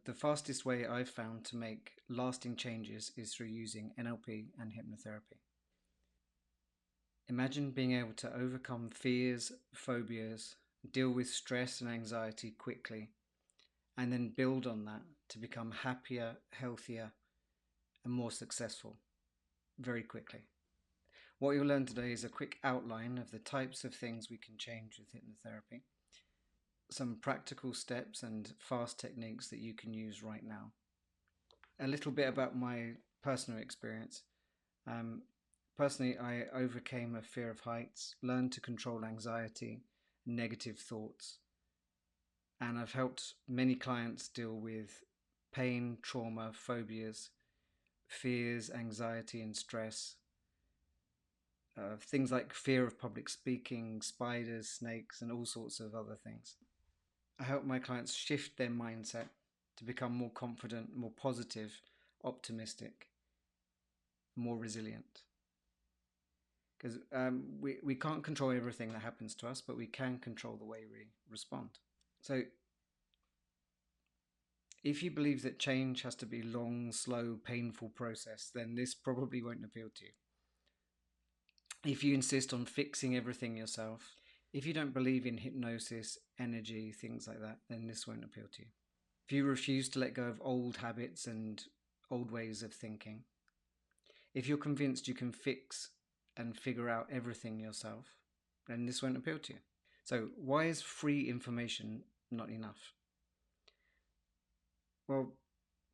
The fastest way I've found to make lasting changes is through using NLP and hypnotherapy. Imagine being able to overcome fears, phobias, deal with stress and anxiety quickly, and then build on that to become happier, healthier, and more successful very quickly. What you'll learn today is a quick outline of the types of things we can change with hypnotherapy, some practical steps and fast techniques that you can use right now. A little bit about my personal experience. Um, Personally, I overcame a fear of heights, learned to control anxiety, negative thoughts, and I've helped many clients deal with pain, trauma, phobias, fears, anxiety, and stress. Things like fear of public speaking, spiders, snakes, and all sorts of other things. I help my clients shift their mindset to become more confident, more positive, optimistic, more resilient. Because we can't control everything that happens to us, but we can control the way we respond. So if you believe that change has to be long, slow, painful process, then this probably won't appeal to you. If you insist on fixing everything yourself, if you don't believe in hypnosis, energy, things like that, then this won't appeal to you. If you refuse to let go of old habits and old ways of thinking, if you're convinced you can fix and figure out everything yourself, then this won't appeal to you. So why is free information not enough? Well,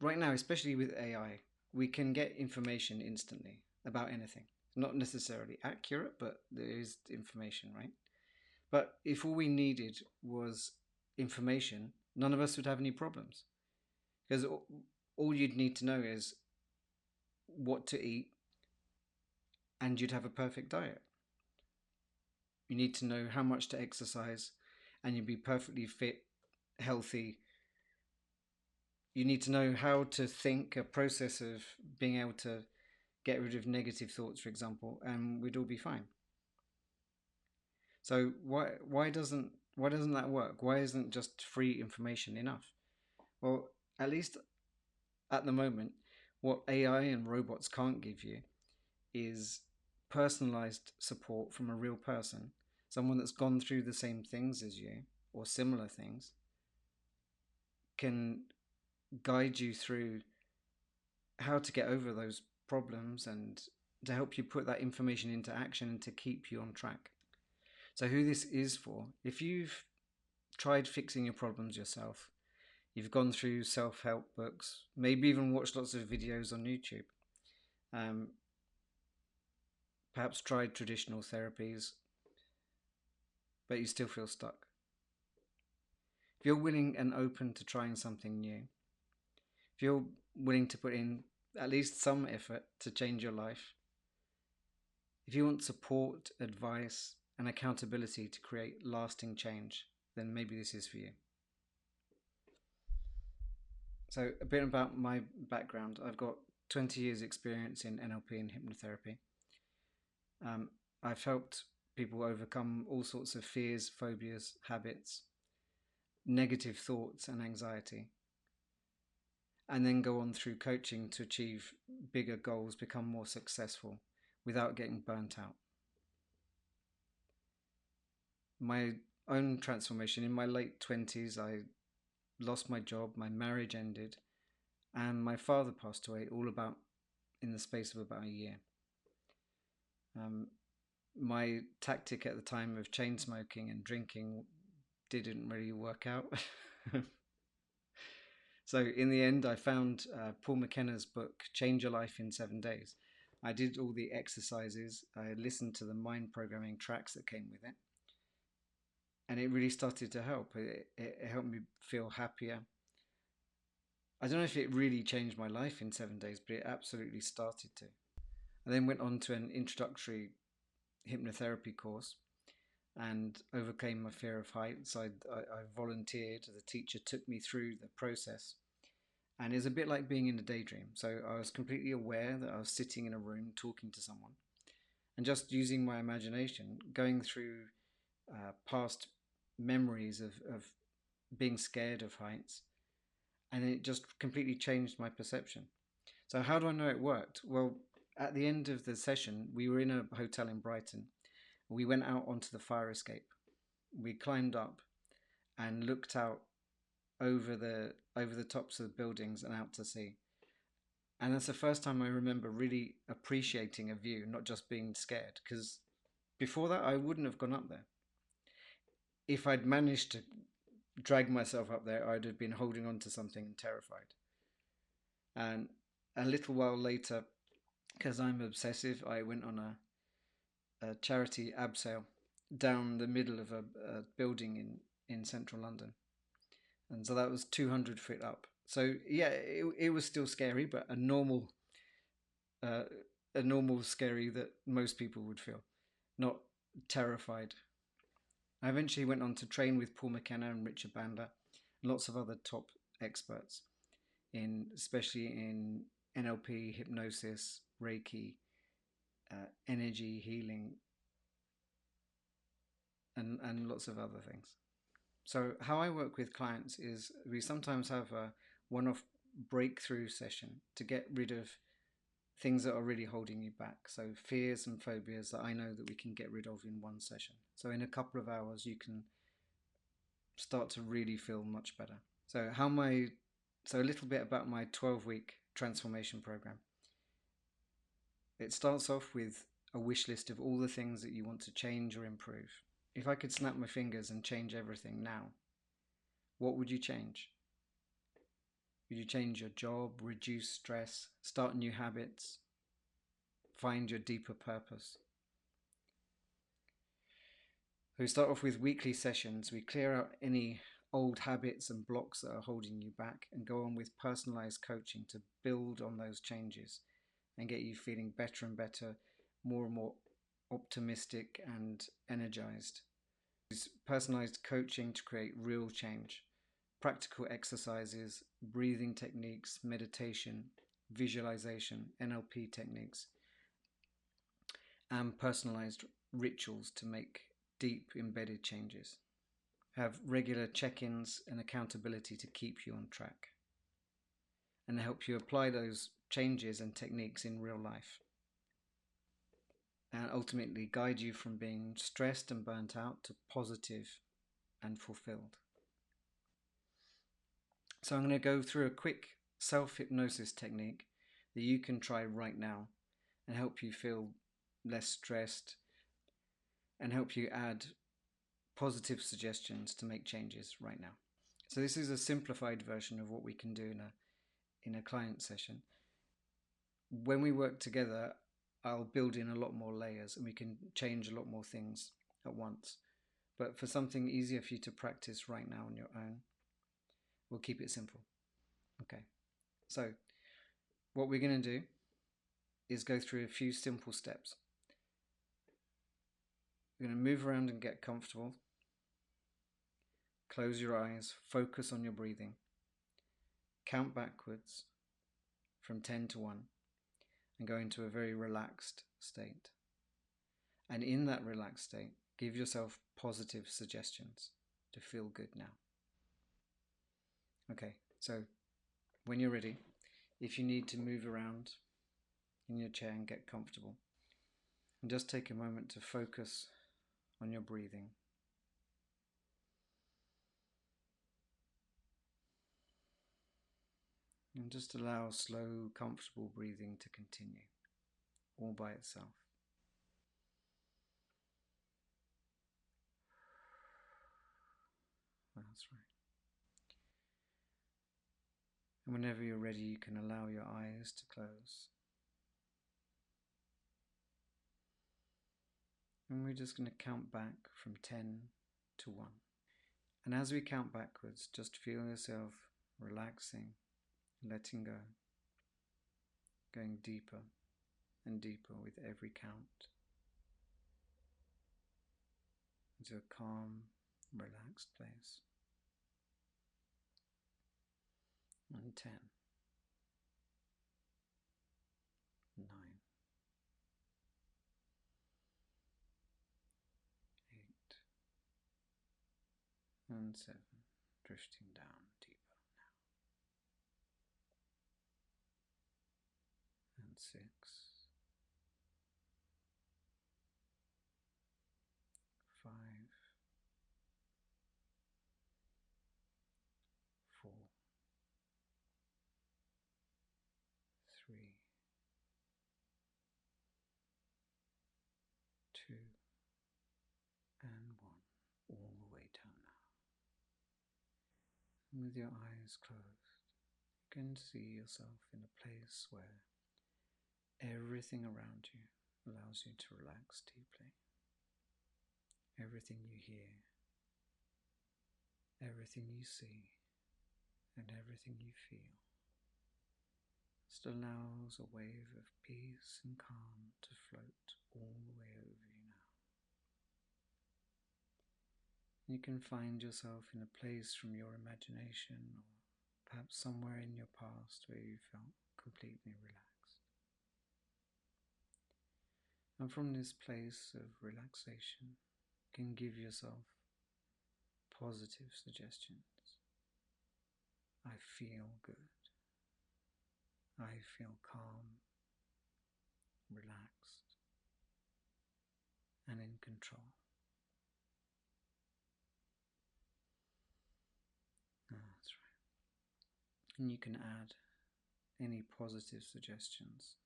right now, especially with AI, we can get information instantly about anything. Not necessarily accurate, but there is information, right? But if all we needed was information, none of us would have any problems. Because all you'd need to know is what to eat, and you'd have a perfect diet. You need to know how much to exercise, and you'd be perfectly fit, healthy. You need to know how to think, a process of being able to get rid of negative thoughts, for example, and we'd all be fine. So why doesn't that work? Why isn't just free information enough? Well, at least at the moment, what AI and robots can't give you is personalized support from a real person, someone that's gone through the same things as you or similar things, can guide you through how to get over those problems and to help you put that information into action and to keep you on track. So who this is for, if you've tried fixing your problems yourself, you've gone through self-help books, maybe even watched lots of videos on YouTube, um, perhaps tried traditional therapies, but you still feel stuck. If you're willing and open to trying something new, if you're willing to put in at least some effort to change your life, if you want support, advice, and accountability to create lasting change, then maybe this is for you. So a bit about my background. I've got 20 years experience in NLP and hypnotherapy. I've helped people overcome all sorts of fears, phobias, habits, negative thoughts and anxiety, and then go on through coaching to achieve bigger goals, become more successful without getting burnt out. My own transformation, in my late 20s, I lost my job, my marriage ended, and my father passed away all about in the space of about a year. My tactic at the time of chain smoking and drinking didn't really work out. So in the end, I found Paul McKenna's book, Change Your Life in 7 Days. I did all the exercises. I listened to the mind programming tracks that came with it. And it really started to help. It helped me feel happier. I don't know if it really changed my life in 7 days, but it absolutely started to. I then went on to an introductory hypnotherapy course and overcame my fear of heights. I volunteered. The teacher took me through the process. And it's a bit like being in a daydream. So I was completely aware that I was sitting in a room talking to someone and just using my imagination, going through past memories of being scared of heights and it just completely changed my perception. So how do I know it worked? Well, at the end of the session, we were in a hotel in Brighton. We went out onto the fire escape. We climbed up and looked out over the tops of the buildings and out to sea. And that's the first time I remember really appreciating a view, not just being scared. Because before that, I wouldn't have gone up there. If I'd managed to drag myself up there, I'd have been holding on to something and terrified. And a little while later, because I'm obsessive, I went on a charity abseil down the middle of a building in central London. And so that was 200 feet up. So yeah, it was still scary, but uh, a normal scary that most people would feel, not terrified. I eventually went on to train with Paul McKenna and Richard Bandler, and lots of other top experts especially in NLP, hypnosis, Reiki, energy healing, and lots of other things. So how I work with clients is we sometimes have a one-off breakthrough session to get rid of things that are really holding you back. So fears and phobias that I know that we can get rid of in one session. So in a couple of hours, you can start to really feel much better. So a little bit about my 12-week transformation program. It starts off with a wish list of all the things that you want to change or improve. If I could snap my fingers and change everything now, what would you change? Would you change your job, reduce stress, start new habits, find your deeper purpose? So we start off with weekly sessions. We clear out any old habits and blocks that are holding you back and go on with personalized coaching to build on those changes and get you feeling better and better, more and more optimistic and energized. Use personalized coaching to create real change. Practical exercises, breathing techniques, meditation, visualization, NLP techniques, and personalized rituals to make deep embedded changes. Have regular check-ins and accountability to keep you on track and help you apply those changes and techniques in real life, and ultimately guide you from being stressed and burnt out to positive and fulfilled. So I'm going to go through a quick self-hypnosis technique that you can try right now and help you feel less stressed and help you add positive suggestions to make changes right now. So this is a simplified version of what we can do in a client session. When we work together, I'll build in a lot more layers and we can change a lot more things at once. But for something easier for you to practice right now on your own, we'll keep it simple. Okay, so what we're going to do is go through a few simple steps. We're going to move around and get comfortable. Close your eyes, focus on your breathing. Count backwards from 10 to 1 and go into a very relaxed state. And in that relaxed state, give yourself positive suggestions to feel good now. Okay, so when you're ready, if you need to move around in your chair and get comfortable, and just take a moment to focus on your breathing. And just allow slow, comfortable breathing to continue, all by itself. That's right. And whenever you're ready, you can allow your eyes to close. And we're just going to count back from 10 to 1. And as we count backwards, just feel yourself relaxing, letting go, going deeper and deeper with every count into a calm, relaxed place. And 10, 9, 8, and 7, drifting down deeper now. 6, 5, 4, 3, 2, and 1. All the way down now. And with your eyes closed, you can see yourself in a place where everything around you allows you to relax deeply. Everything you hear, everything you see, and everything you feel just allows a wave of peace and calm to float all the way over you now. You can find yourself in a place from your imagination or perhaps somewhere in your past where you felt completely relaxed. And from this place of relaxation, you can give yourself positive suggestions. I feel good. I feel calm, relaxed, and in control. That's right. And you can add any positive suggestions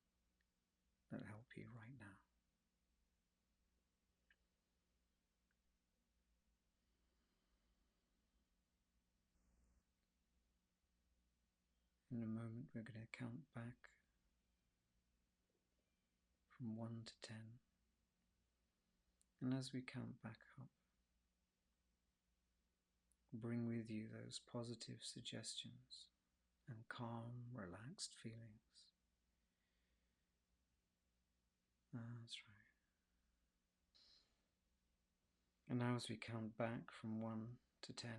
that help you right now. In a moment, we're going to count back from 1 to 10. And as we count back up, bring with you those positive suggestions and calm, relaxed feelings. That's right. And now as we count back from 1 to 10,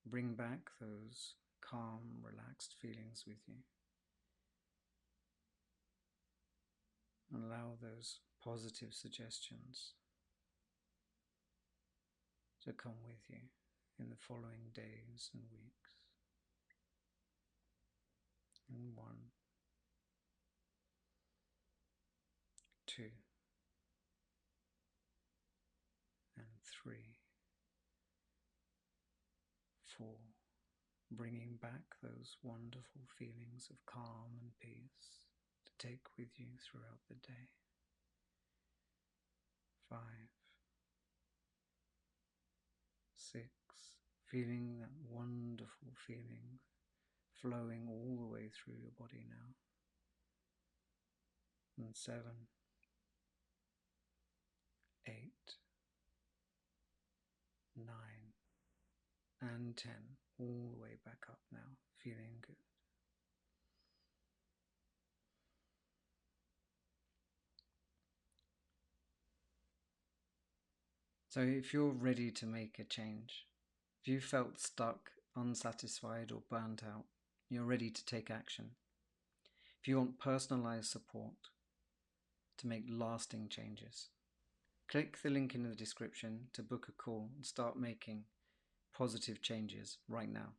bring back those calm, relaxed feelings with you. And allow those positive suggestions to come with you in the following days and weeks. And 1, 2, and 3, 4, bringing back those wonderful feelings of calm and peace to take with you throughout the day. 5, 6, feeling that wonderful feeling flowing all the way through your body now. And 7, 8, 9, and 10, all the way back up now, feeling good. So if you're ready to make a change, if you felt stuck, unsatisfied, or burnt out, you're ready to take action. If you want personalized support to make lasting changes, click the link in the description to book a call and start making positive changes right now.